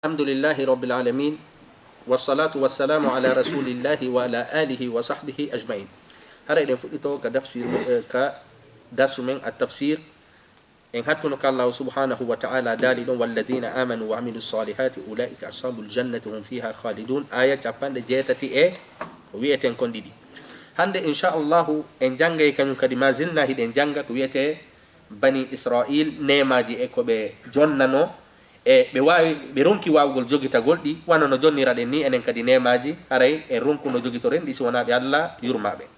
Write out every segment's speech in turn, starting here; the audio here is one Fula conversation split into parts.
الحمد لله رب العالمين والصلاة والسلام على رسول الله وعلى آله وصحبه أجمعين. هذا ينفذ كدرس من التفسير إن هتنك الله سبحانه وتعالى دالين والذين آمنوا وعملوا الصالحات أولئك أصحاب الجنة هم فيها خالدون آية جابان جيتتي ويتن كونديدي هند إن شاء الله إن جانغي كانوا كدما زلنا هيد إن جانغا ويتي بني إسرائيل نيماجي إكو بجننو be wawi be ronki wawgol jogita goldi wano no jonniraden ni enen kadi nemaji haray e ronku no jogito ren di wona be Allah yurmabe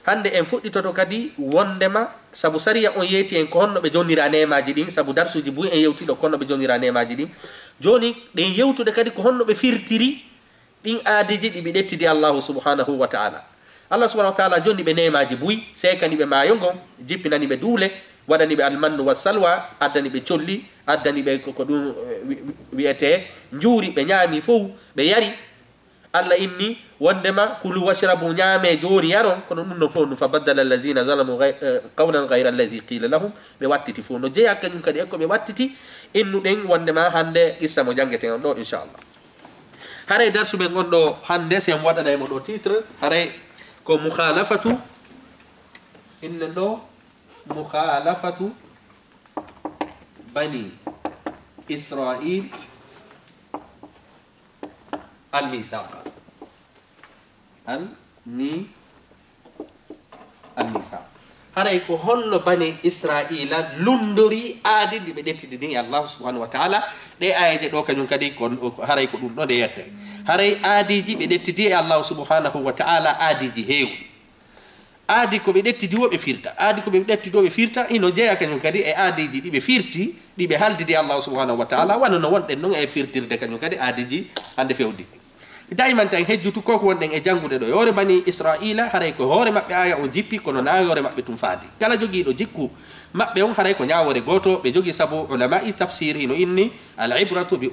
hande en fudditoto kadi wondema sabu sariya on yeti en ko honno be jonnira nemaji din sabu darsuji bu en yewtido konno be jonnira nemaji din joni den yewtude kadi ko honno be firtiri din aadiji di be dettidi Allah subhanahu wa ta'ala. Allah subhanahu wa ta'ala jonni be nemaji buy sekani be mayongon jippinani be duule wadani be almannu wasalwa addani be colli addani be ko dum wiete njuri be nyaami fow be yari alla inni wondema kulu washrabu nyaame jori yaron kono dum no fow fa badala allazina zalamu qawlan ghayra alladhi qila lahum be wattiti fow no jeya kanyum kadi ko be wattiti innu den wondema hande issa mo jangete on do inshallah. Hare darsu be gondo hande sem wadana mo do titre hare ko mukhalafatu inna do مخالفة بني إسرائيل الميثاق الميثاق هراي كو هولو بني إسرائيل لندري آدي دي بديتي دي الله سبحانه وتعالى دي آية دو كانيون كادي كون هراي كو دون دي ياتي هراي آدي جي بديتي دي الله سبحانه وتعالى آدي جي هيو adi ko be detti di wobe firta adi ko be detti do be firta ino jeya kanyum kadi e adiji di be firti di be haldidi Allah subhanahu wa ta'ala wano no wonde non e firtirde kanyum kadi adiji hande fewdi daiman tan hejjutu koko wonden e jangude do yore bani Israila haray ko hore mabbe aya on jippi kono na yore mabbe tum faadi kala jogi do jikku mabbe on haray ko nyaawore goto be jogi sabu ulama tafsir ino inni al ibratu bi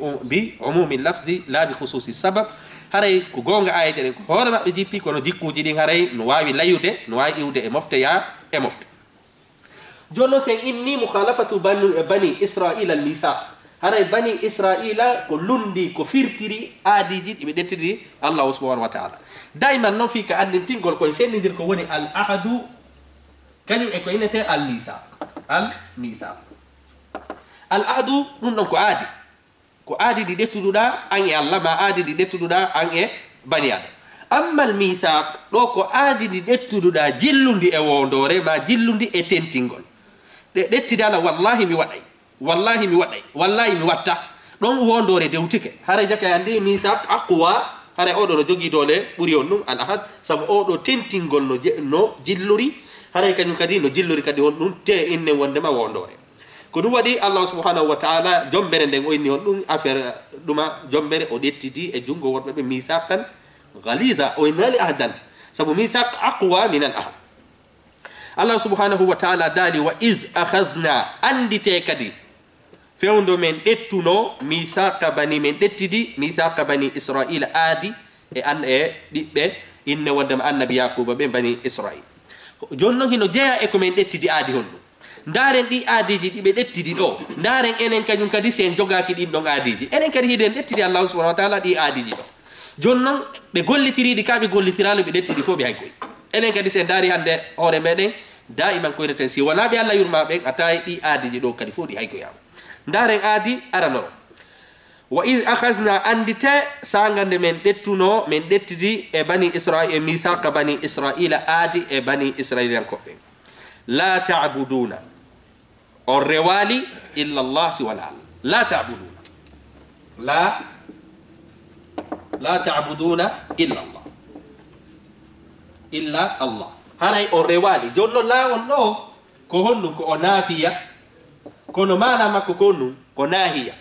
umumi lafzi la bi khususi sabab haray ko gonga ayete den ko hore mabbe jippi kono jikkuji din haray no wawi layude no wawi iwde e mofte ya e mofte jonno sen inni mukhalafatu bani Israila al-mithaq haray bani Israila ko lundi ko firtiri aadiji be dettidi Allah subhanahu wa ta'ala daiman no fika andintingol ko sennidir ko woni al ahadu kanyum e ko inete al mithaq al ahadu dum non ko aadi di dettududa an e Allah ma aadi di dettududa an e bani adam amma al mithaq do ko aadi di dettududa jillundi e wondore ma jillundi e tentingol de dettidala wallahi mi waday wallahi mi watta don wondore dewtike hare jaka ande mithaq aqwa hare odo no jogi dole buri on dum al ahad sabu odo tentingol no jilluri hare kanyum kadi no jilluri kadi on dum te inne wondema wondore ko dum wadi Allah subhanahu wa ta'ala jombere den o inni on dum affaire duma jombere o dettidi e jungo worbe be mithaqan ghaliza o inali ahdan sabu mithaq aqwa min al ahad. Allah subhanahu wa ta'ala dali wa iz akhadna andite kadi fewndo men dettuno mithaqa bani men dettidi mithaqa bani Israila aadi e an e dibbe inne wondam annabi yaquba be bani Israil jonno hino jeya e ko men dettidi aadi honno ndaren di aadiji dibe dettidi do ndaren enen kanyum kadi sen jogaki din don aadiji enen kadi hiden dettidi Allah subhanahu wa ta'ala di aadiji do jonnon be gollitiri di kabe gollitiralo be dettidi fo be hay koy enen kadi sen dari hande hore meden daiman ko reten si wala be Allah yurma be atay di aadiji do kadi fo di hay koy ndaren aadi arano wa iz akhadna andite sangande men dettuno men dettidi e bani Israil e mithaqa bani Israila aadi e bani Israilian ko be la ta'buduna or rewali illa Allah siwala la ta'buduna la ta'buduna illa Allah haray or rewali jonno la on do ko honnu ko onafiya kono mana makko konu ko nahiya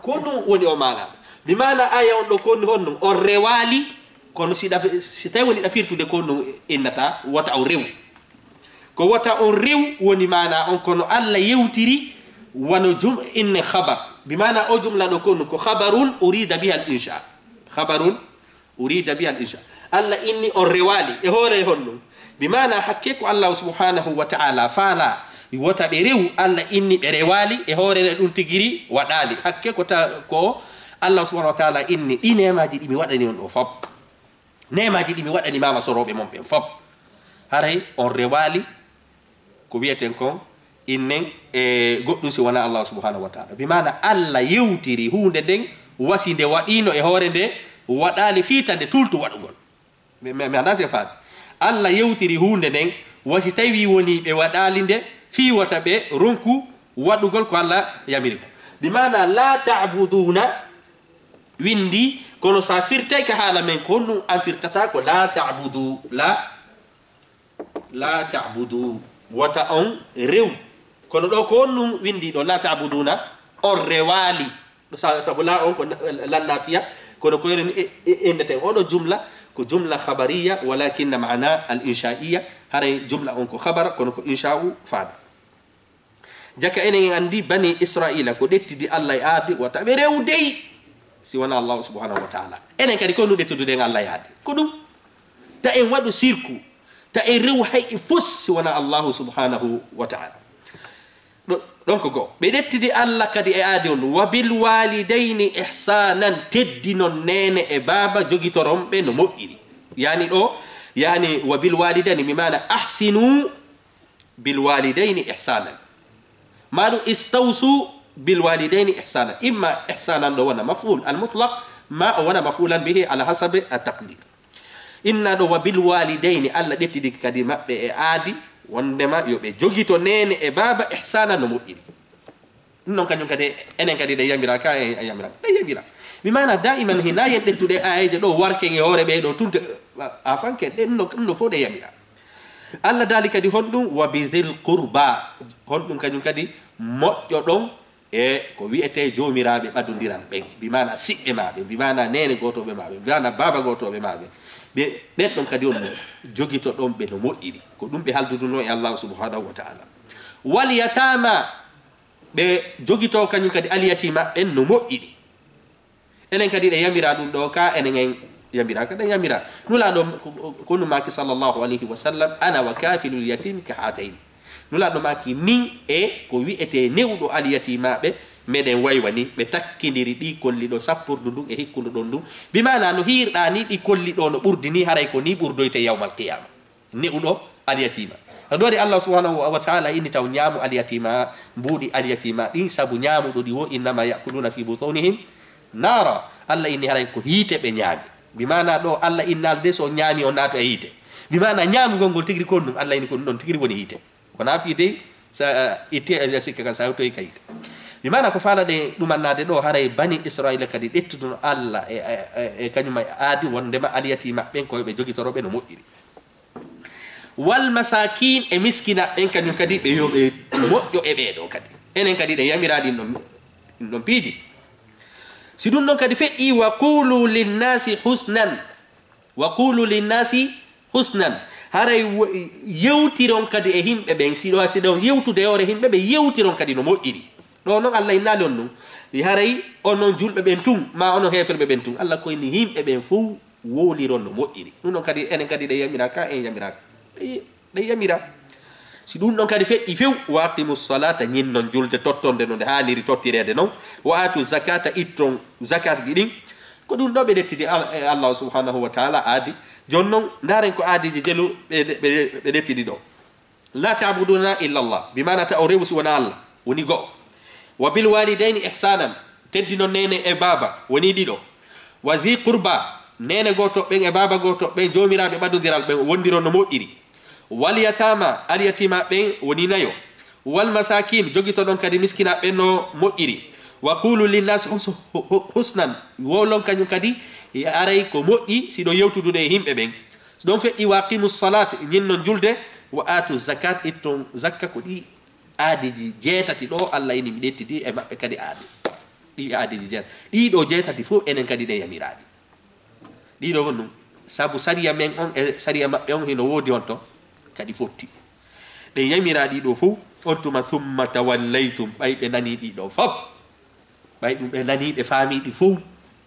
konu woni o mana bi mana aya on do konu honnu o rewali kono si tawi woni da firtude konu innata wata o rew ko wata on rew woni mana on kono Allah yewtiri wano jum inne khabar bi mana o jumla do konu ko khabarun urida biha al insha Allah inni on rewali e hore honnu بمعنى حكيكو الله سبحانه وتعالى فالا wota ɓe rew Allah inni ɓe rewali e hoorere ɗum tigiri waɗali hakke ko Allah subhanahu wa ta'ala inni ɗi nemaji ɗi mi waɗani on ɗo fop nemaji ɗi mi waɗani mama soroɓe mon ɓen fop haray on rewali ko wiyeten kon innen e goɗɗum si wona Allah subhanahu wa ta'ala bimana Allah yewtiri hunde nden wasi nde waɗino e hoore nde waɗali fiitande tultu waɗugol mi anda se faami Allah yewtiri hunde nden wasi tawi woni ɓe waɗali nde fiwata ɓe ronku waɗugol ko Allah yamiri ko bimana la ta'buduna windi kono sa firtay ka haala men ko honɗum an firtata ko la ta'budu la ta'budu wata on rew kono ɗo ko honɗum windi ɗo la ta'buduna on rewali sabu la on ko lannafiya kono ko enen endeten oɗo jumla ko jumla khabariya walakinna mana al inshaiya haray jumla on ko khabara kono ko insha'u faada jaka enen andi bani israila ko ɗettidi Allah e aadi wata ɓe rewdey si wona Allah subhanahu wa ta'ala enen kadi ko nu ɗettuduɗen Allah e aadi ko ɗum ta en waɗu sirku ta en rew hay fus si wona Allah subhanahu wa ta'ala donc go ɓe ɗettidi Allah kadi e aadi on wa bil walidayni ihsanan teddinon nene e baba jogitoron ɓe no moƴƴiri yani ɗo yani wa bil walidayni mi mana ahsinu bil walidayni ihsanan maɗum istawsu bil walidayni ihsanan imma ihsanan ɗo wona maf'ul al mutlaq ma o wona maf'ulan bihi ala hasabe at taqdir inna ɗo wa bil walidayni Allah ɗettidi kadi maɓɓe e aadi wondema yo ɓe jogito nene e baba ihsana no moƴƴiri ɗum noon kañum kadi enen kadi ɗe yamira ka e yamira ɗe yamira mi mana daiman hina yen ɗettuɗe ayeje ɗo warken e hoore ɓe ɗo tunte a fanken ɗe ɗum no fof ɗe yamira Allah dali kadi honɗum wa bizil qurba honɗum kañum kadi moƴƴo ɗon e ko wiyete jomiraɓe ɓaddodiral ɓen mbimana siɓɓe maɓe mbimana nene gotoɓe maɓe mbimana baba gotoɓe maɓe ɓe ɓen ɗon kadi on jogito ɗon ɓe no moƴƴiri ko ɗum ɓe halduduno e Allah subhanahu wa ta'ala wal yatama ɓe jogito kañum kadi alyatima ɓen no moƴƴiri enen kadi ɗe yamira ɗum ɗo ka enen en yamira ka ɗen yamira nulaɗo kono maki sallllahu alayhi wa sallam ana wa kafilul yatim ka hatayn nulaɗo maki min e ko wiyete newɗo alyatimaɓe meɗen waywani ɓe takkidiri ɗi kolli ɗo sappurdu ndun e hikkudu ɗon ndun bimana no hirɗa ni ɗi kolli ɗo no ɓurdi ni haray ko ni ɓurdoyte yawmal qiyama newɗo alyatima aɗum waɗi Allah subhanahu wa ta'ala inni taw ñaamu alyatima mbuuɗi alyatima ɗin saabu ñaamuɗo ɗi wo innama yakuluna fi butunihim nara Allah inni haray ko hiite ɓe ñaami bimana ɗo Allah innalde so ñaami o naato e hiite bimana ñaamugol ngol tigiri kon ɗum Allah inni ko ɗum ɗon tigiri woni hiite wona fi dey sa itte sikka kan sa hewtoyi ka hiite bimana ko faalaɗe ɗumannade ɗo haray bani israila kadi ɗettuduno Allah e kañuma aadi wondema alyatima ɓen koyeɓe jogitoroɓe no moƴƴiri wal masakin e miskina ɓen kañum kadi ɓe yoɓe moƴƴo e ɓeɗo kadi enen kadi ɗe yamiraɗi ɗon piiji si ɗum ɗon kadi feƴƴi wa qulu linnasi husnan haray yewtiron kadi e himɓe ɓen siɗon yewtude hoore himɓe ɓe yewtiron kadi no moƴƴiri ɗo noon Allah innali on ɗum haray onon julɓe ɓen tun ma onon heferɓe ɓen tun Allah koyni himɓe ɓen fof wowliron no moƴƴiri ɗum ɗon kadi enen kadi ɗe yamira ka en yamiraka ɗe yamira si ɗum ɗon kadi feƴƴi few wa aqimu salata ñinnon julde tottonde no nde haniri tottirede noon wa atu zakata itton zakat ji ɗin ko ɗum ɗo ɓe ɗettidi Allah subhanahu wa ta'ala aadi joni noon ndaren ko aadiji jelu ɓe ɗettidi ɗo la ta'buduna illa Allah bimana ta o rewu si wona Allah woni go'o wa bil walidayni ihsanan teddinon nene e baba woni ɗiɗo wa dhi qurba nene goto ɓen e baba goto ɓen jomiraɓe ɓaddodiral ɓen wondiron no moƴƴiri wal yatama alyatima ɓen woni nayo wal masakin jogitoɗon kadi miskina ɓen no moƴƴiri wa qulu linnas husnan wolon kañum kadi aray ko moƴƴi siɗo yewtudude e himɓe ɓen so ɗon feƴƴi wa aqimu salat ñinnon julde wa atu zakat itton zakka ko ɗi aadiji jeetati ɗo Allah ini mi ɗettidi e maɓɓe kadi aadi ɗi aadiji jeetati ɗiɗo jeetati fof enen kadi ɗe yamiraɗi ɗiɗo gon ɗum saabu sariya men on e sariya maɓɓe on hino woodi on ton kadi fotti ɗe yamiraɗi ɗo fof on tuma summa tawallaytum ɓay ɓe nani ɗiɗo fof ɓay ɗum ɓe nani ɓe faamiɗi fof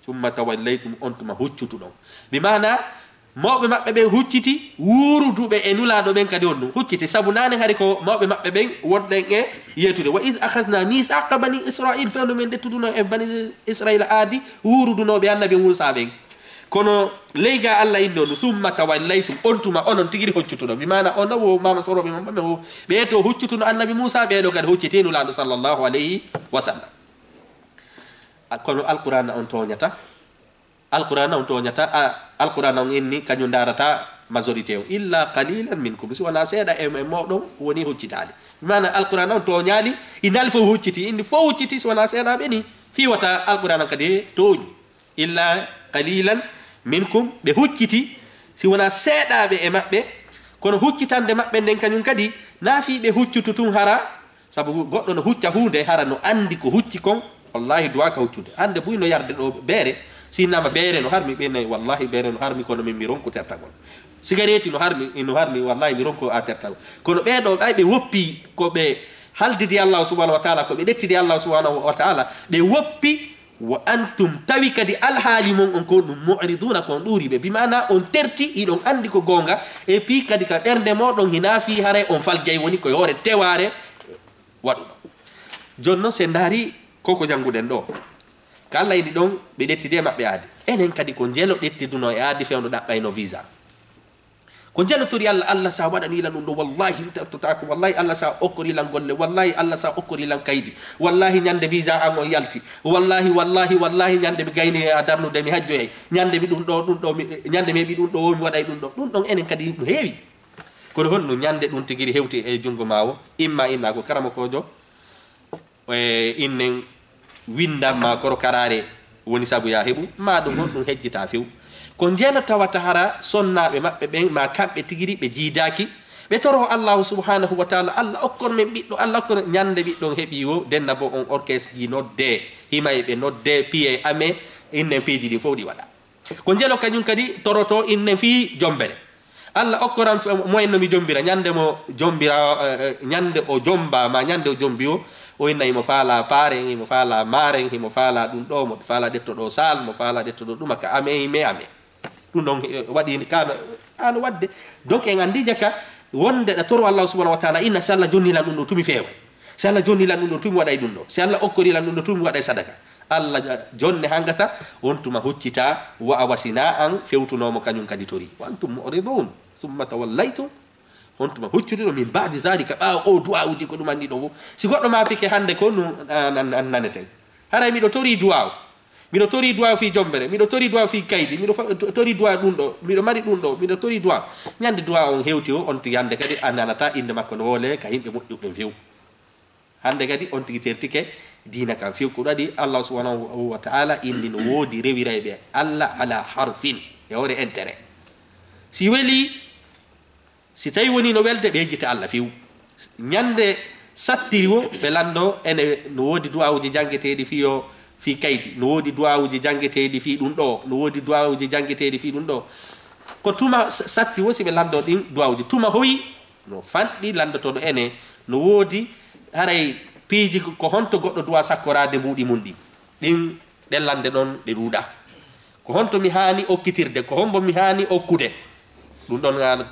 summa tawallaytum on tuma huccutu ɗon mi mana mawɓe maɓɓe ɓen hucciti wuuruduɓe e nulaaɗo ɓen kadi on ɗum hucciti sabu naane hari ko mawɓe maɓɓe ɓen wonɗen e yeetude wa is ahasna mithaqa bani israil fewno men ɗettuduno e bani israil aadi wuurudunoɓe annabi moussa ɓen kono leyga allah inni on summa tawallaytum on tuma onon tigiri hoccutuno bimana on wo mama soroɓe maɓɓe o ɓe to huccutuno annabi moussa ɓeɗo kadi hucciti nulaaɗo sallllahu alayhi wa sallam kono alqur'ana on toñata alqur'ana on toñata alqur'ana on inni kañum darata majorité o illa qalilan minkum si wona seeɗa e moɗon woni huccitali mana alqur'ana on toñali inali fof hucciti indi fof hucciti si wona seeɗa ɓeni fiwata alqur'ana kadi toñi illa qalilan minkum ɓe hucciti si wona seeɗaɓe e maɓɓe kono huccitande maɓɓe nden kañum kadi naafi ɓe huccutu tun hara sabu goɗɗo no hucca hunde hara no andi ko hucci kon wallahi duwaka huccude hande buy no yarde ɗo beere sinama beere no harmi ɓennayi wallahi beere no harmi kono min mi ronko tertagol cigarette no harmi wallahi mi ronko a tertagol kono ɓeɗo ɓay ɓe woppi ko ɓe haldidi allahu subhanahu wa taala ko ɓe ɗettidi allahu subhanahu wa taala ɓe woppi wa antum tawi kadi alhaali mon on ko ɗum mu'riduna kon ɗuuriɓe bimana on terti iɗon andi ko gonga et puis kadi ka ɓernde moɗon hina fi hare on faljay woni koye hoore teware waɗuɗo joni noon se daari koko jannguɗen ɗo ko allah yiɗi ɗon ɓe ɗettide maɓɓe aadi enen kadi ko jelo ɗettiduno e aadi fewno ɗaɓɓayno visa ko jelotori allah allah sa waɗanilan ɗum ɗo wallahi tertotako wallahi allah sa okkorilan golle wallahi allah sa okkorilan kaydi wallahi ñande visa an on yalti wallahi ñande mi gayni a darnude mi hajjoyay ñande mi ɗum ɗo ñande meɓi ɗum ɗo mi waɗay ɗum ɗo ɗum ɗon enen kadi no heewi kono honno ñande ɗum tigiri hewti e junngo ma o imma inna ko karama kojo innen windamma koro karare woni sabu ya heɓu ma ɗum honɗum hejjita few ko jeelo tawata hara sonnaɓe maɓɓe ɓen ma kamɓe tigiri ɓe jiidaki ɓe toro allahu subhanahu wa taala allah okkon men ɓiɗɗo allah okkon ñande ɓiɗɗon heeɓi o denna bo on orchestre ji nodde himay ɓe nodde piye ame innen piiji ɗi fof ɗi waɗa ko jeelo kañum kadi toroto innen fi jombere allah okkoran moyen nomi jombira ñande mo jombira ñande o jomba ma ñande o jombi o inna himo faala paaren himo faala maaren himo faala ɗum ɗo mo faala ɗetto ɗo sal mo faala ɗetto ɗo ɗuma ka ame hime ame ɗum ɗon waɗi kano an wadde donc en andija ka wonde ɗa toro allah subhanahu wa taala inna si allah jonnilan ɗum ɗo tumi feeway si allah jonnilan ɗum ɗo tumi waɗay ɗum ɗo si allah okkorilan ɗum ɗo tumi waɗay sadaka allah jonne hangasa on tuma huccita wa a wasina an fewtunomo kañum kadi tori wa antum mu'ridun summa tawallaytum on tuma huccutuɗo min badi zalika ɓawa o du'a uji ko ɗum anndi ɗo fof si goɗɗo ma pike hande ko nu naneten haray miɗo tori du'a miɗo tori du'a fi jombere miɗo tori du'a fi kaydi miɗo tori du'a ɗum ɗo miɗo mari ɗum ɗo miɗo tori du'a ñande du'a on hewti o on tigi hande kadi a nanata inde makko no wole ka yimɓe moƴƴuɓe few hande kadi on tigi tertike dina kam few ko ɗaɗi allah subhanahu wa taala inni no woodi rewirayɓe allah ala harfin e hoore intérêt si weli si tawi woni no welde ɓe yejjita allah few ñande sattiri o ɓe lando ene no woodi du'awuji janggeteɗi fiyo fi kaydi no woodi du'awuji janggeteɗi fi ɗum ɗo no woodi du'awuji janggeteɗi fi ɗum ɗo ko tuma satti wo si ɓe lando ɗin du'awuji tuma hoyi no fanɗi landotoɗo ene no woodi haray piiji ko honto goɗɗo duwa sakkorade mbuɗi mum ɗi ɗin ɗellande ɗon ɗe ruuɗa ko honto mi haani okkitirde ko hombo mi haani okkude ɗum ɗon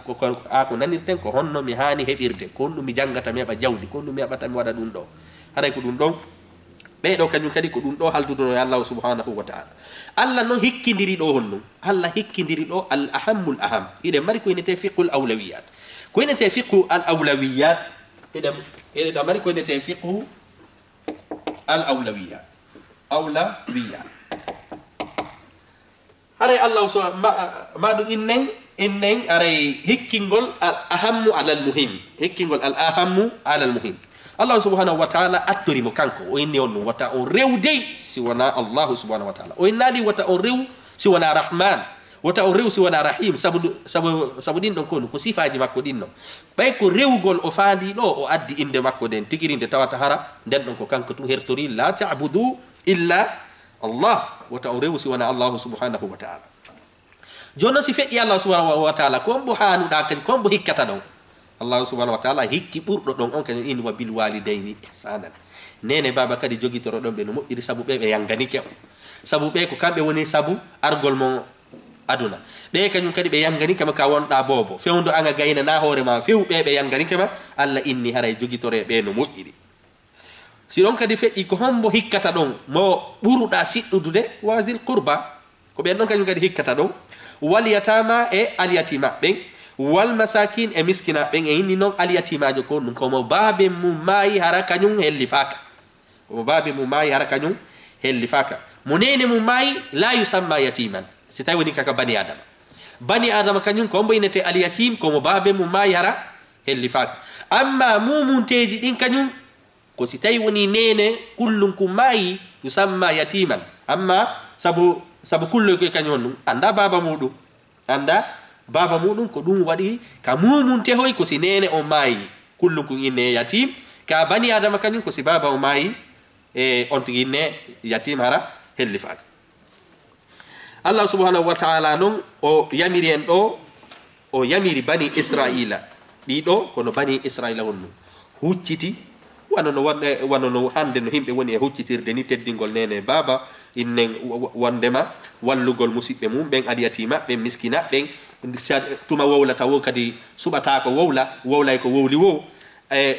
ko nanirten ko honno mi haani heɓirde ko honɗum mi janngata mi heɓa jawdi ko honɗum mi heɓata mi waɗa ɗum ɗo haray ko ɗum ɗon ɓeɗo kañum kadi ko ɗum ɗo halduduno e allahu subhanahu wa taala allah noon hikkidiri ɗo honɗum allah hikkidiri ɗo al ahammul aham iɗen mari ko inete fiqhu l awlawiyat ko inete fiqhu al awlawiyat eɗen mari ko inete fiqhu al awlawiyat haray allahu maɗum innen aray hikkingol al ahammu alal muhim hikkingol al ahammu alal muhim allah subhanahu wa taala attorimo kanko o inni on ɗum wata on rewdey si wona allahu subhanahu wa taala o innali wata on rew si wona rahman wata on rew si wona rahim sabu ɗin ɗon konu ko sifaji makko ɗin ɗon ɓay ko rewgol o faandi ɗo o addi inde makko nden tigirinde tawata hara nden ɗon ko kanko tun hertori la tabudu illa allah wata on rew si wona allahu subhanahu wa taala jonno si feƴƴi allah subhanahu wa taala kombo hanuɗa kadi kombo hikkata ɗon allahu subhanahu wa taala hikki ɓurɗo ɗon on kañum in wa bil walidayni ihsanan nene baba kadi jogitoro ɗon ɓe no moƴƴiri sabu ɓe ɓe yanganike on sabu ɓe ko kamɓe woni sabu argol mon aduna be kanyum kadi be yangani kama ka wonda bobo fewndo anga gayna na hore ma few be yangani kama alla inni haray jogitore be no moddiri si don kadi fe'i ko hombo hikkata don mo buruda siddude wazil qurba ko be don kanyum kadi hikkata don wal yatama e al yatima ben wal masakin e miskina ben e inni non al yatima jo ko non ko mo babe mum mai hara kanyum hellifaka ko babe mum mai hara kanyum hellifaka munene mum mai la yusamma yatiman si tawi ni kaka bani adam kanyum ko mbaynete al yatim ko mo babe mum mai hara hellifaka amma mumunteji din kanyum ko si tawi woni nene kullum kum mai yusamma yatiman amma sabu kullu ko kanyum anda baba mudum ko dum wadi ka mumunte hoy ko si nene o mai kullum kum inne yatim ka bani adam kanyum ko si baba o mai e on tiginne yatim hara hellifaka Allah subhanahu wa ta'ala non o yamiri en do o yamiri bani Israila dido kono bani Israila wonno hucciti wanono hande no himbe woni e huccitirde ni teddingol nene baba innen wondema wallugol musibbe mum ben adiyatima ben miskina ben tuma wowlata wo kadi subata ko wowla ko wowli wo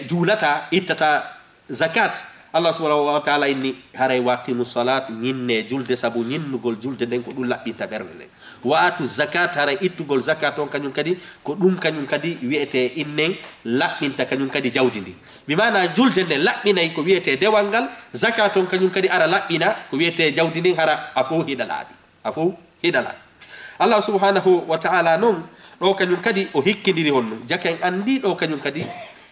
julata ittata zakat Allah subhanahu wa ta'ala inni haray waqimus salat nyinne julde sabu nyinnugol julde den ko dum labbinta bernde wa atu zakat haray ittugol zakat on kanyum kadi ko dum kanyum kadi wiete innen labbinta kanyum kadi jawdindi bi mana julde den labbinay ko wiete dewangal zakat on kanyum kadi ara labbina ko wiete jawdindi hara afu hidaladi Allah subhanahu wa ta'ala non do kanyum kadi o hikkindiri honno jaken andi do kanyum kadi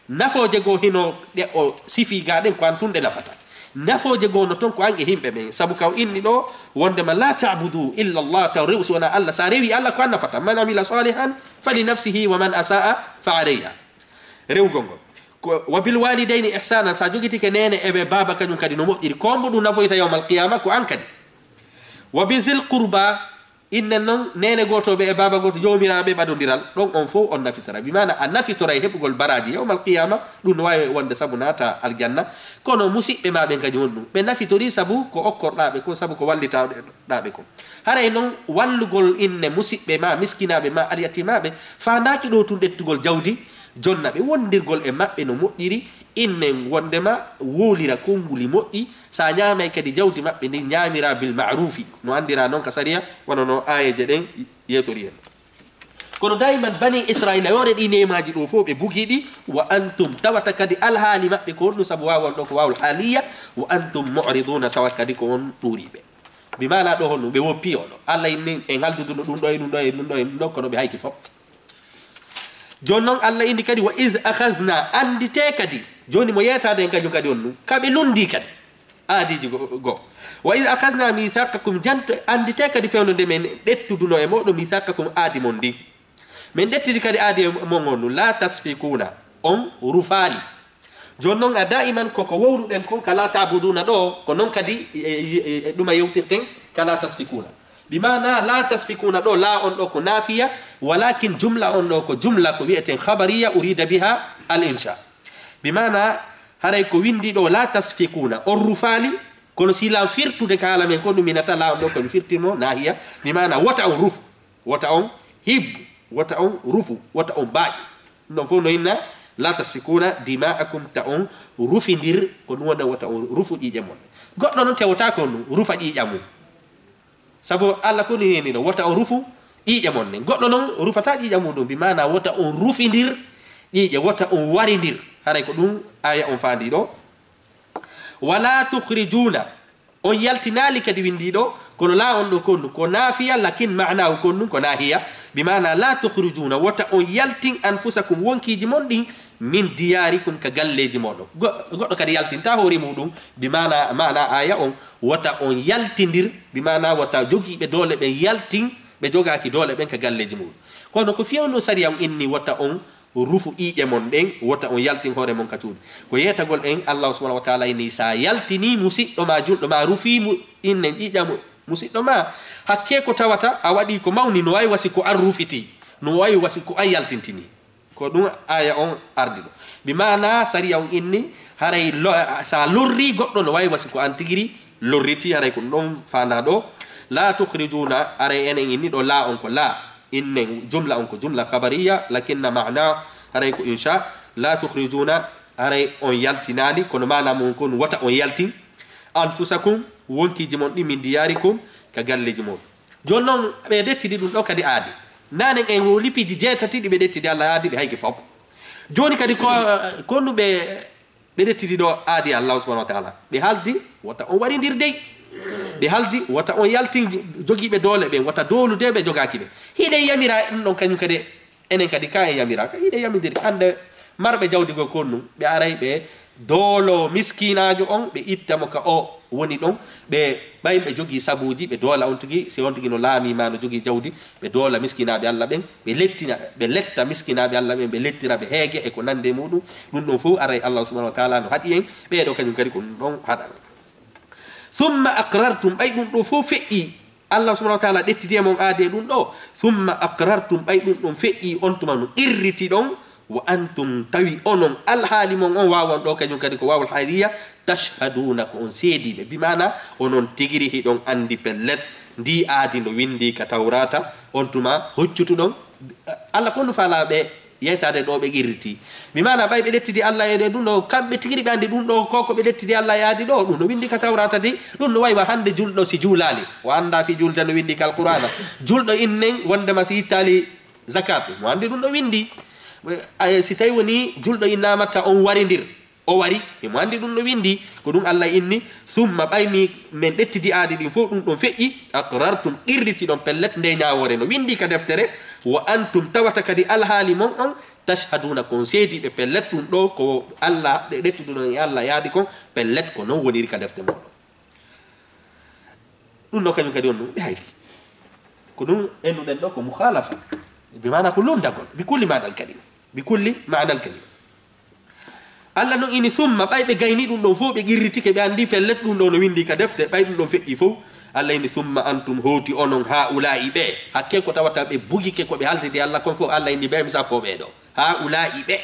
nafoje go hino de o sifi gaden ko antunde nafata nafoje go no ton ko ange himbe be sabu kaw inni do wonde ma la ta'budu illa Allah tawrisu wana Allah sarewi Allah ko nafata man amila salihan fali nafsihi wa man asaa fa alayha rew gongo wa bil walidaini ihsana sa jogiti ke nene ebe baba kanyum kadi no modiri kombo du nafoyta yawmal qiyamah ko ankadi wa bizil qurba inna non nene goto be e baba goto jomirabe badondiral don on fo on nafitara bi mana an nafitara hebugol baraji yawmal qiyama dun wawi wonde sabu nata aljanna kono musibbe mabe kadi wondu be nafitori sabu ko okkordabe ko sabu ko wallita dabe ko hare non wallugol inne musibbe ma miskinabe ma aliyatimabe fa ndaki do tun dettugol jawdi jonnabe wondirgol e mabbe no moddiri innen wondema wolira konguli moddi sa nyaamay kadi jawdi mabbe ni nyaamira bil ma'rufi no andira non ka sariya wono no ayeje den yetori en kono daiman bani Israila yore di nemaji do fo be bugidi wa antum tawata kadi alhali mabbe ko no sabu wawol do ko wawol haliya wa antum mu'riduna tawakkadi ko on turibe bimana do hono be woppi odo Allah inni en haldudu dum do kono be hayki fop jonnon Allah indi kadi wa iz akhazna andite kadi joni mo yetade en kanyum kadi onnu kabe lundi kadi adiji go wa iz akhazna mithaqakum janto andite kadi fewnde men dettuduno e modo mithaqakum adi mondi men dettidi kadi adi mon onnu la tasfikuna on rufali jonnon a daiman koko wowruden kon kala ta'buduna do ko non kadi duma yewtirten kala tasfikuna بمعنى لا تسفكون دو لا on do ko nafiya walakin jumla on do ko jumla ko wi'eten khabariya urida biha al insha bimana haray ko windi do la tasfikuna on rufali kono sila firtude kala men ko minata la on do ko firtimo nahiya bimana wata on rufu wata on hib wata on rufu wata on ba'i non fo no inna la tasfikuna dima'akum ta on rufindir ko wona wata on rufu jijamon goddo non tewata ko rufa jijamum sabu Allah ko ni no wata on rufu ije monne goddo non rufata ije mudum bi mana wata on rufindir ije wata on warindir haray ko dum aya on fandi do wala tukhrijuna on yaltinali kadi windi do kono la on do ko nafiya lakin ma'na ko nahiya bi mana la tukhrijuna wata on yaltin anfusakum wonkiji mondi min diyarikum ka galleji modo goddo kadi yaltinta hori mudum bi mana aya on wata on yaltindir bi mana wata jogi be dole be yaltin be jogaki dole ben ka galleji mudum kono ko fiyawno sariyam inni wata on rufu ije mon den wata on yaltin hore mon katude ko yetagol en Allah subhanahu wa ta'ala inni sa yaltini musiddo ma juldo ma rufi inne ijam musiddo ma hakke ko tawata a wadi ko mawni no way wasi ko arrufiti no way wasi ko ayaltintini ko dum aya on ardido bi mana sariya on inni haray sa lorri goddo no way wasi ko antigiri lorriti haray ko don fana do لا تخرجون أري أنا إني لا أنكو لا إن جملة أنكو جملة خبرية لكن معناه أري إنشاء لا تخرجون أري أن يلتنالي كن ما لا ممكن وتا أن يلتن أنفسكم wonki jimon ɗi min diyarikum ka galleji mon joni noon ɓe dettidi ɗum ɗo kadi aadi nanen en o lipiji jeetati ɗi ɓe dettidi allah yaadi ɗi hayki fof joni kadi konnuɓe ɓe dettidi ɗo aadi allah subhanahu wa taala ɓe haldi wata on waɗidir dey ɓe haldi wata on yaltin jogiiɓe doole ɓen wata dolude ɓe jogaki ɓe hiɗen yamira ɗum ɗon kañum kadi enen kadi ka en yamiraka hiɗen yamidiri hande marɓe jawdigo konnu ɓe aray ɓe doolo miskinajo on ɓe ittamo ka o woni ɗon ɓe ɓay ɓe jogii sabuji ɓe doola on tigi si on tigi no laamima no jogii jawdi ɓe doola miskinaɓe allah ɓen ɓe letta miskinaɓe allah ɓen ɓe lettira ɓe heege e ko nande muɗum ɗum ɗon fof aray allah subahanahu wa taala no haɗi en ɓeeɗo kañum kadi ko ɗum ɗon haɗan summa aqrartum ɓay ɗum ɗo fof feƴƴi allah subahanahu wa taala ɗettiti mon aade ɗum ɗo summa aqrartum ɓay ɗum ɗon feƴƴi on tuma no irriti ɗon wa antum tawi onon alhaali mon on wawan ɗo kañum kadi ko wawol haaliya tashhaduna ko on seediɓe bimana onon tigiri hiɗon andi pellet ndi aadi no windi ka tawrata on tuma hoccutuɗon allah konno faalaɓe yeytade ɗo ɓe irriti bimana ɓay ɓe lettidi allah ede ɗum ɗo kamɓe tigiri ɓe andi ɗum ɗo koko ɓe lettidi allah yaadi ɗo ɗum no windi ka tawrata di ɗum no waywa hande julɗo si juulali o anda fi julde no windi ka alqur'ana julɗo innen wondema si yittali zakat mo andi ɗum ɗo windi si tawi woni julɗo innamatta on waridir o wari emo andi ɗum no windi ko ɗum allah inni summa ɓaymi min ɗettidi aadi ɗin fof ɗum ɗon feƴƴi aqrartum irriti ɗon pellet nde ñawore no windi ka deftere wa antum tawata kadi alhaali mon on tashhaduna kon seediɓe pellet ɗum ɗo ko allah ɗe ɗettiduɗon e allah yaadi kon pellet ko non woniri ka defte mon ɗum ɗo kañum kadi on ɗum ɓe hayri ko ɗum ennuɗen ɗo ko mukhalafa bimana ko lundagol bikulli manal kalim bikulli manal kalim allah non ini summa ɓay ɓe gayni ɗum ɗon fof ɓe qirritike ɓe andi pellet ɗum ɗo no windi ka defte ɓay ɗum ɗon feƴƴi fof allah ini summa antum hoti onon ha ula'i ɓe hakke ko tawata ɓe bugike ko ɓe haldidi allah kon fof allah indi ɓe mi sappo ɓe ɗo ha ula'i ɓe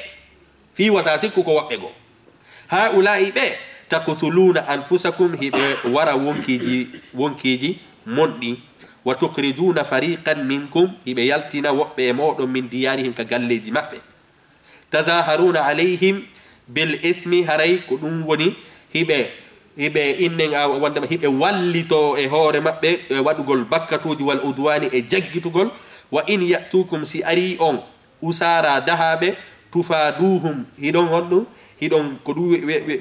fi wata sikku ko woɓɓe go ha ula'i ɓe taqtuluna anfusakum hiɓe wara wonkiji monɗi wa tukhrijuna fariqan minkum hiɓe yaltina woɓɓe e moɗon min diyarihim ka galleji maɓɓe tadaharuna alayhim bil ismi haray ko ɗum woni hiɓe innen wondema hiɓe wallito e hoore maɓɓe e waɗugol bakkatuji wal udwani e jaggitugol wa in yatukum si ari on usara dahaɓe tufaduhum hiɗon honɗum hiɗon ko ɗum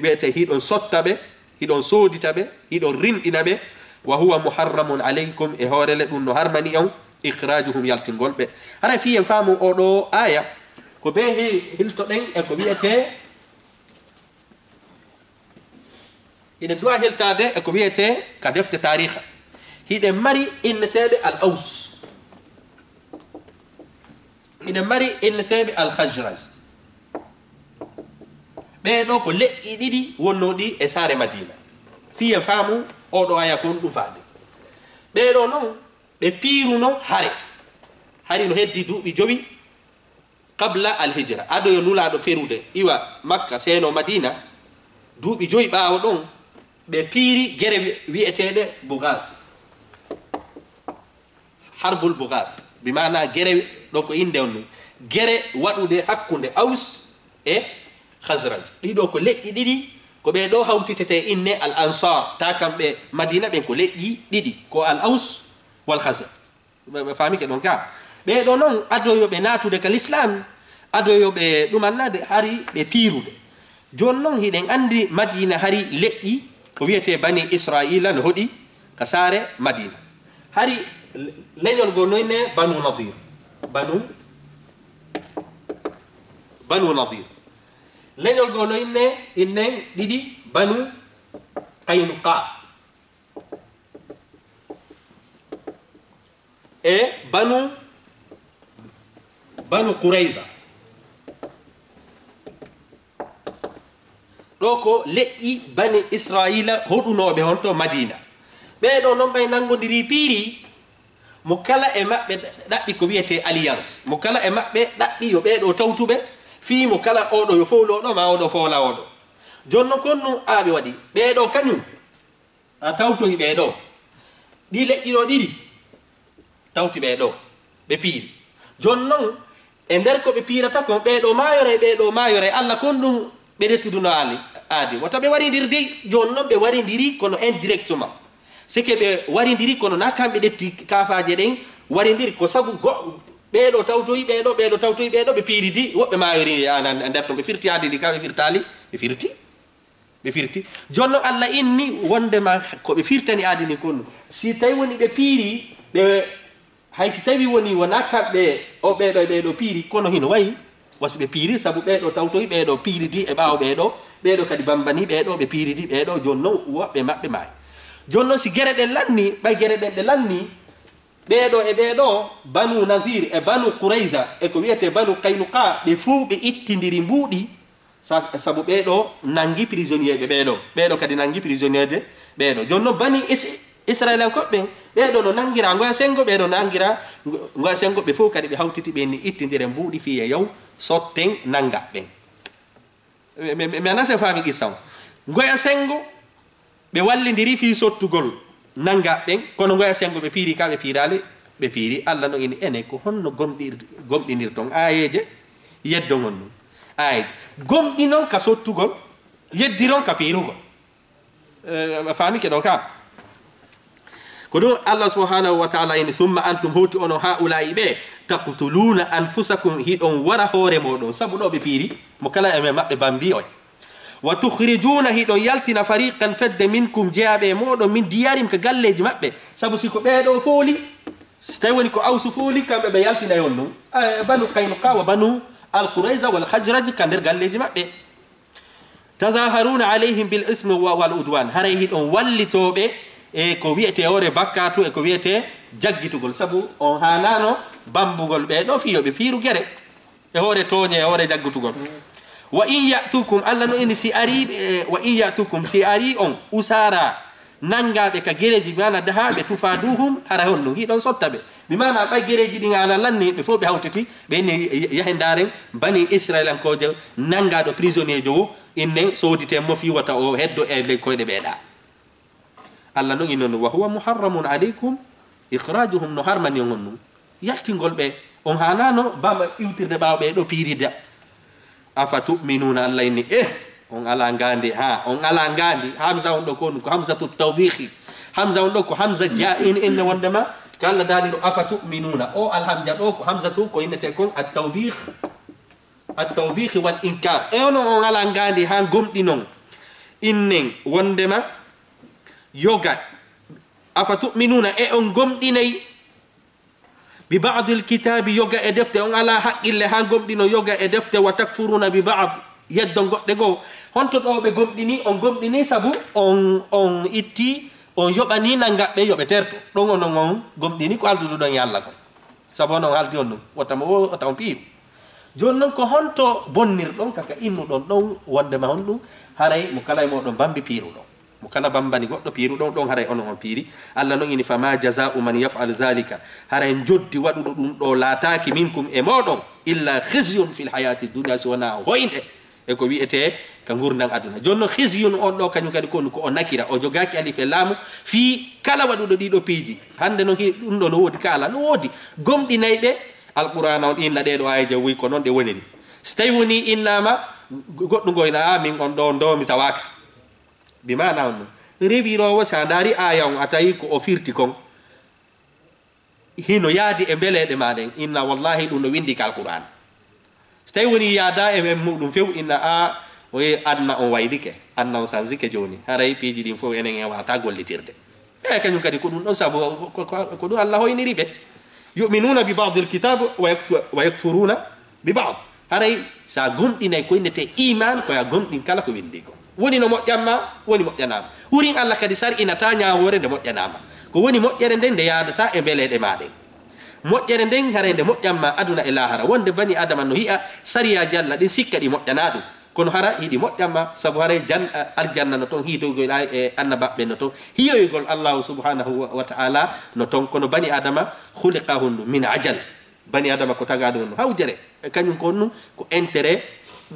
wiyete hiɗon sotta ɓe hiɗon soodita ɓe hiɗon rinɗina ɓe wa huwa muharramun alaykum e hoorele ɗum no harmani on ikhrajuhum yaltingol ɓe hara fiyen faamu oɗo aya ko be hiltoɗen e ko wiyete ina duwa hiltade e ko wiyete ka defte tariha hiɗen mari inneteɓe al aus ina mari inneteɓe al khajraj ɓeɗo ko leƴƴi ɗiɗi wonnoɗi e saare madina fiyen faamu oɗo aya kon ɗum faade ɓeɗo noon ɓe piiruno hari no heddi duuɓi 5 qabla al hijra adoyo nulaɗo ferude iwa makka seno madina duuɓi 5 ɓaawo ɗon ɓe piiri gere wi'eteɗe bougas harbul bougas bimana gere ɗo ko inde on ɗum gere waɗude hakkunde aus e khasraj ɗiɗo ko leƴƴi ɗiɗi ko ɓe ɗo hawtitete inne al ansar ta kamɓe madina ɓen ko leƴƴi ɗiɗi ko al aus wal khasraj ɓe famike ɗon ka ɓeɗo noon adoyoɓe natude ka l'islam adoyoɓe ɗumannade hari ɓe piirude joni noon hiɗen andi madina hari leƴƴi ko wiyete bani israila no hoɗi ka saare madina hari leñol go noyne banu nadir banu nadir leñol go noyne innen ɗiɗi banu qaynuqa e banu qurayza ɗo ko leƴƴi bani israila hoɗunoɓe honto madina ɓeɗo noon ɓay nangodiri piiri mo kala e maɓɓe ɗaɓɓi ko wiyete alliance mo kala e maɓɓe ɗaɓɓi yo ɓeɗo tawtuɓe fii mo kala oɗo yo fowloɗo ma oɗo fowla oɗo jonno konno aaɓe waɗi ɓeɗo kañum a tawtoyi ɓeɗo ɗi leƴƴi ɗo ɗiɗi tawti ɓeɗo ɓe piiri jon non e nder ko ɓe piirata kon ɓeɗo mayore Allah kon ɗum ɓe rettuduno aadi wata ɓe warindirdi jon non ɓe warindiri kono indirectement sike ɓe warindiri kono na kamɓe ɗetti kafaje ɗen warindiri ko sabu ɓeɗo tawtoyi ɓeɗo tawtoyi ɓeɗo ɓe piiridi woɓɓe mayori nder ton ɓe firti aadi ɗi ka ɓe firtali ɓe firti jonno Allah inni wondema ko ɓe firtani aadi ni konno si tawi woni ɓe piiri ɓe hay si tawi woni wona kamɓe o ɓeɗo piiri kono hino wayi wasi ɓe piiri sabu ɓeɗo tawtoyi ɓeɗo piiridi e ɓaawo ɓeɗo kadi bambani ɓeɗo ɓe piiridi ɓeɗo jonnon woɓɓe maɓɓe maayi jonnon si gere ɗen lanni ɓay gere ɗen ɗe lanni ɓeɗo e ɓeɗo banu nazir e banu qourayza e ko wiyete banu kaynuka ɓe fuu ɓe ittidiri mbuuɗi sabu ɓeɗo nangi prisonnier ɓe ɓeɗo kadi nangi prisonnier de ɓeɗo jonnon bani israel en koɓɓe ɓeɗo no nangira ngoya sengo ɓeɗo nangira ngoya sengo ɓe fof kadi ɓe hawtiti ɓe ni ittidire mbuuɗi fi e yow sotten nanga ɓen mi anase faami qissa o ngoya sengo ɓe wallidiri fi sottugol nanga ɓen kono ngoya sengo ɓe piiri ka ɓe piirali ɓe piiri Allah no ini ene ko honno gomɗinirton ayeje yeddogol ɗum ayeje gomɗinon ka sottugol yeddiron ka piirugol faami ke ɗo ka ko ɗum Allah subhanahu wa taala ini summa antum hoti ono haula'i ɓe taqtuluna anfusakum hiɗon wara hoore moɗon sabu ɗo ɓe piiri mo kala e maɓɓe bambi oy wa tukhrijuna hiɗon yaltina fariqan fedde minkum jeyaɓe moɗon min diyarim ka galleji maɓɓe sabu siko ɓeɗo fooli so tawi woni ko awsu fooli kamɓe ɓe yaltina yon ɗum banu kaynuka wa banu alqurayza wal hajraj ka nder galleji maɓɓe tazaharuna alayhim bil ismi wal udwan haray hiɗon wallitoɓe e ko wiyete ore bakkatu e ko wiyete jaggitugol sabu on hanano bambugol ɓeɗo fiyoɓe piiru gere e hoore tooñe e hoore jaggitugol wa in yatukum Allah no ini si ari wa in yatukum si ari on usara nangaɓe ka gereji mana dahaɓe tufaduhum hara honno hiɗon sottaɓe mi mana ɓay gereji ɗi ala lanni ɓe fof ɓe hawtati ɓe inni yahe ndaren bani israel en koje nangaɗo prisonnier jo innen sodite mo fi wata o heddo e ley koyɗe ɓeeɗa Allah no inon wa huwa muharramun alaykum ikhrajuhum no harmani on num yaltingol ɓe on hanano bamba iwtirde ɓawo ɓe ɗo piirida afa tu'minuna Allah inni on ala ngandi on ala ngandi hamza on ɗo kon ko hamzatu tawbihi hamza on ɗo ko hamza ja'in inne wondema ko Allah dani ɗo afa tu'minuna o alhamja ɗo ko hamzatu ko innete kon at-tawbih wal inkar on ala ngandi ha gomɗinon innen wondema yoga afa tu'minuna on gomɗinay bi ba'd al-kitabi yoga e defte on ala haqqille ha gomɗino yoga e defte wa takfuruna bi ba'd yeddo goɗɗe goo honto ɗo ɓe gomɗini on gomɗini sabu on itti on yoɓani nangaɓe yoɓe terto ɗon onon on gomɗini ko alduduɗon e Allah ko sabu onon haldi on ɗum wata on piiru joni noon ko honto bonnirɗon kaka innuɗon ɗon wondema hon ɗum haray mo kala e moɗon bambi piiruɗon mo kala bambani goɗɗo piiruɗon ɗon haray onon on piiri Allah noon ini fama jaza'u man yaf'al zalika haray joddi waɗuɗo ɗum ɗo laataki minkum e moɗon illa khizyun fil hayati dunya so wona hoyde e ko wiyete ka gurdan aduna jonno khizyun on ɗo kañum kadi ko o nakira o jogaki alif e laamu fi kala waɗuɗo ɗiɗo piiji hande noon ɗum ɗo no woodi kala no woodi gomɗinayɓe alqur'ana on inna ɗeɗo ayaji wi ko noon ɗe woniri so tawi woni innama goɗɗo goyna min on ɗo ndomi tawaka bimana on rewirowo sa daari aya on a tawi ko o firti kon hino yaadi e mbeleɗe maɗen inna wallahi ɗum no windi ka alqur'ana so tawi woni yaada e men muɗum few inna o anna on waylike anna on sansike joni haray piiji ɗin fof enen en wata gollitirde e kañum kadi ko ɗum ɗon sabu ko ɗum Allah hoyniri ɓe yu'minuna bi ba'd alkitab wa yakfuruna bi ba'd haray sa gomɗinay ko innete iman koya gomɗin kala ko windi ko woni no moƴƴanma woni moƴƴanama wurin Allah kadi sar inata ñawore nde moƴƴanama ko woni moƴƴere nden nde yadata e beleɗe maɗen moƴƴere nden hare nde moƴƴanma aduna e lahara wonde bani adama no hiya sariyaji Allah ɗin sikka ɗi moƴƴana ɗum kono hara hiɗi moƴƴanma sabu haray aljanna no toon hiidoygol e annabaɓe no toon hiyoygol allahu subhanahu wa ta'ala no toon kono bani adama khuliqa hunnu min ajal bani adama ko tagaɗum no hawjere kañum ko num ko intérêt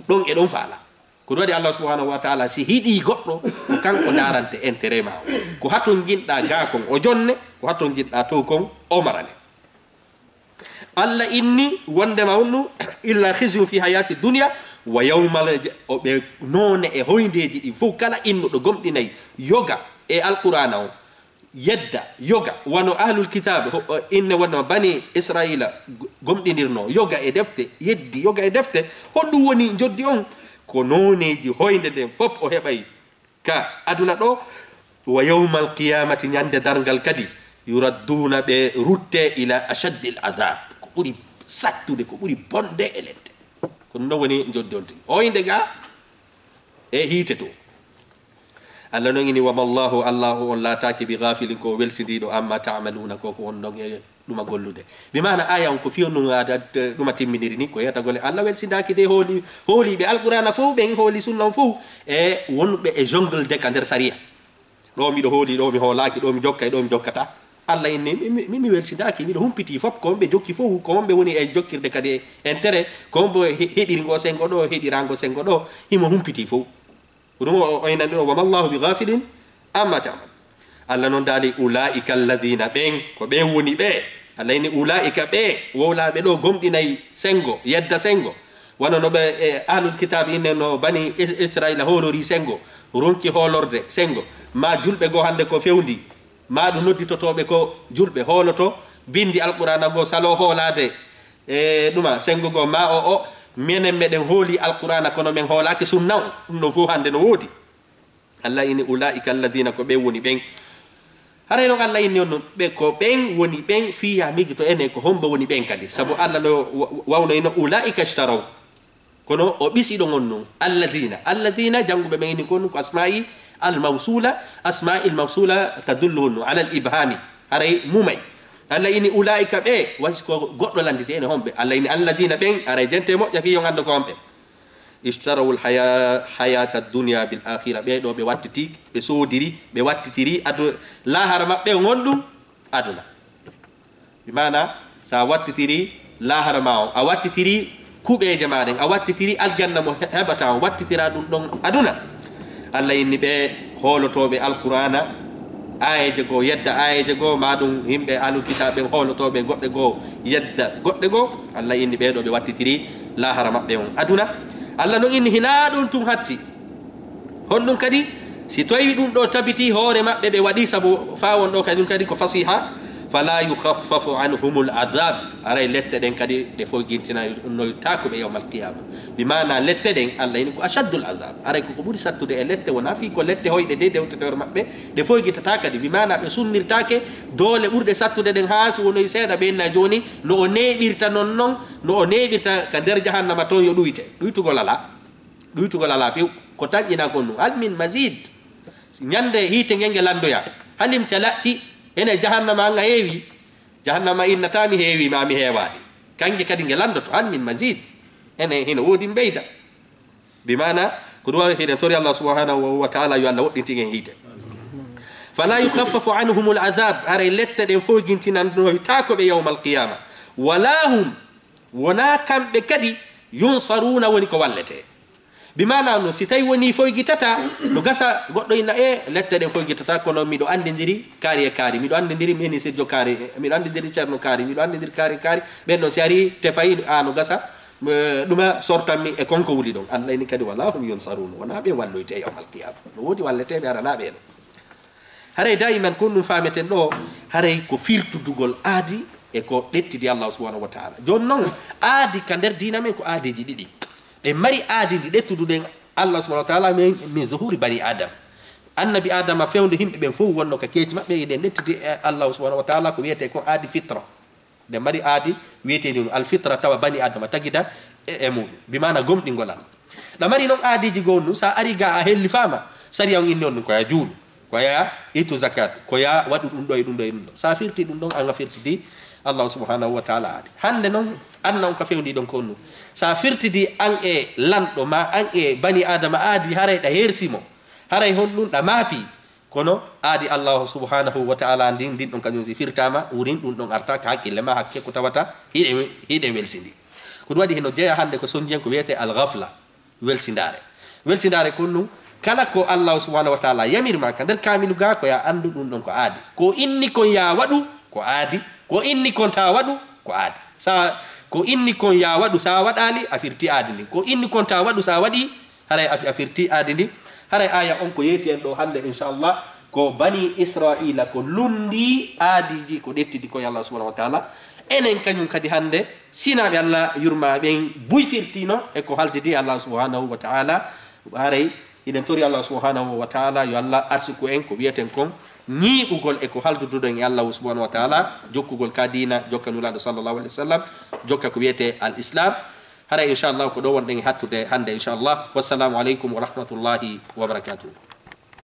ɗon e ɗon faala ko wadi Allah subhanahu wa ta'ala si hidi goddo kanko darante intérêt ma ko haton jinda ga kon o jonne ko haton jinda to kon o marane alla inni wonde mawnu illa khizyun fi hayati dunya wa yawmal be none e hoyndeji di fu kala inno do gomdinay yoga e alqur'ana o yedda yoga wano ahlul kitab inne wano bani israila gomdinirno yoga e defte yeddi yoga e defte hoddu woni joddi on ko noneji hoynde den fop o hebay ka aduna do wa yawmal qiyamati nyande dargal kadi yuradduna be rutte ila ashaddil adab ko buri sattude ko buri bonde e ledde ko no woni joddi on hoynde ga e hite to Allah no ngini wa mallahu Allahu on la taaki bi ghafilin ko welsidido amma ta'maluna ko on no duma gollude bi mana aya on ko fionu duma timminiri ni ko yata gole Allah welsidaki de holi be alqur'ana fu be holi sunna fu e wonbe e jungle de kander saria do mi do holi do mi holaki do mi jokkay do mi jokkata Allah inni mi welsidaki mi do humpiti fop ko be jokki fu ko be woni e jokkirde kadi entere ko bo hediri ngo sengo do hedirango sengo do himo humpiti fu ودمو أين وما الله بغافل أما تعمل الله نندالي أولئك الذين بين كبيوني بي الله إن أولئك بي ولا بدو قم ديني سنغو يد سنغو وانا نبى أهل الكتاب إن بني إسرائيل هولوري سنغو رونكي هولورد سنغو ما جل بيجو عندك فيوندي ما دونتي تطو بيجو جل بهولتو بيندي القرآن غو سالو هولاد نما سنغو غو ما أو menen meden holi alqur'ana kono men holaki sunna no fu hande no wodi Allah ini ulaika alladhina ko be woni ben hare no Allah ini on be ko ben woni ben fi ya migi to ene ko hombo woni ben kadi sabu Allah no wawno ina ulaika ishtaraw kono o bisi do ngonno alladhina jangu be men kono ko asma'i al mawsula tadullu ala al ibhami hare mumay Allah ini ulaika be wasko goddo landite ene hombe Allah ini alladina ben ara jente moƴƴa fi yo ganda ko hombe ishtarawul hayata ad-dunya bil akhirah be do be wattiti be sodiri be wattitiri adu lahara mabbe gondum aduna bi mana sa wattitiri lahara ma a wattitiri kubeje maden a wattitiri aljanna mo hebata wattitira dum don aduna Allah ini be holotobe alqur'ana ayeje go yedda ayeje go madum himbe alu kitabe holotobe godde go yedda godde go Allah inni be do be wattitiri la harama be on aduna Allah no inni hina dum tum hatti hondum kadi si toyi dum do tabiti hore mabbe be wadi sabu fa won do kadum kadi ko fasiha fala yukhaffafu anhumul adhab ara lette den kadi de fo gintina no taako be yawmal qiyamah bimana lette den Allah ini ko ashaddul azab ara ko buri sattude e lette wona fi ko lette hoyde de dewte dor mabbe de fo gitata kadi bimana be sunnirtake dole burde sattude den haasi wono seeda be na joni no o nebirta non no o nebirta ka der jahannama ton yo duytugol ala fi ko tanjina konno al min mazid nyande hite ngenge landoya halim talati ene jahannama nga heewi jahannama innatami heewi ma mi heewade kange kadi ngelandoto an min mazid ene hino wodi beyda bimana ko do hede tori Allah subhanahu wa ta'ala yo Allah woddinti ngen hite fala yukhaffafu anhum al'adhab ara letta de fo gintinan no taako be yawmal qiyamah wala hum wana kambe kadi yunsaruna woni ko wallete bimana no si tay woni fo gitata no gasa goddo ina e lette den fo gitata kono mi do andindiri kari mi do andindiri meni sedjo kari mi do andindiri cerno kari mi do andindiri kari benno si ari te fayi no gasa duma sortami e konko wuli don Allah ni kadi wallahu yunsarun wana be walloyte yawmal qiyamah no wodi wallete be arana be no hare daiman kunu fameten do hare ko filtudugol aadi e ko dettidi Allah subhanahu wa ta'ala jonnon aadi ka der dina men ko aadiji didi e mari aadi di dettudude Allah subhanahu wa ta'ala min zuhuri bani adam annabi adam fewde himbe ben fo wonno ka keeci mabbe e den dettidi Allah subhanahu wa ta'ala ko wiete ko aadi fitra de mari aadi wiete ni al fitra tawa bani adam tagida e mum bi mana gomdi ngolal da mari non aadiji gonnu sa ari ga a helli fama sari on inni on ko ya juulu ko ya itu zakat ko ya wadu dum do e dum sa firti dum don anga firti di Allah subhanahu wa ta'ala aadi hande non annon ka fewndi don konno sa firtidi an e lando ma an e bani adama aadi haray da hersimo haray honnun da maapi kono aadi Allah subhanahu wa ta'ala din don kanyum si firtama urin dum don arta ka hakkille ma hakke ko tawata hide welsindi ko wadi hino jeya hande ko sonjen ko wiete al ghafla welsindare welsidare konnu kala ko Allah subhanahu wa ta'ala yamirma ka der kamilu ga ko ya andu dum don ko aadi ko inni kon ya wadu ko aadi ko inni kon ta wadu ko aadi sa ko inni kon ya wadu sa wadali afirti aadi ni ko inni kon ta wadu sa wadi haray afirti aadi ni haray aya on ko yeti en do hande inshallah ko bani Israila ko lundi aadiji ko dettidi ko Allah subhanahu wa ta'ala enen kanyum kadi hande sina be Allah yurma ben buyfirtino e ko haldidi Allah subhanahu wa ta'ala haray iden tori Allah subhanahu wa ta'ala yo Allah arsiku en ko wieten kon ni ugol e ko haldudo en Allah subhanahu wa ta'ala jokkugol kadina jokkanula sallallahu alaihi wasallam jokka ko wiete al islam hara inshallah ko do wonde hattude hande inshallah wassalamu alaikum wa rahmatullahi wa barakatuh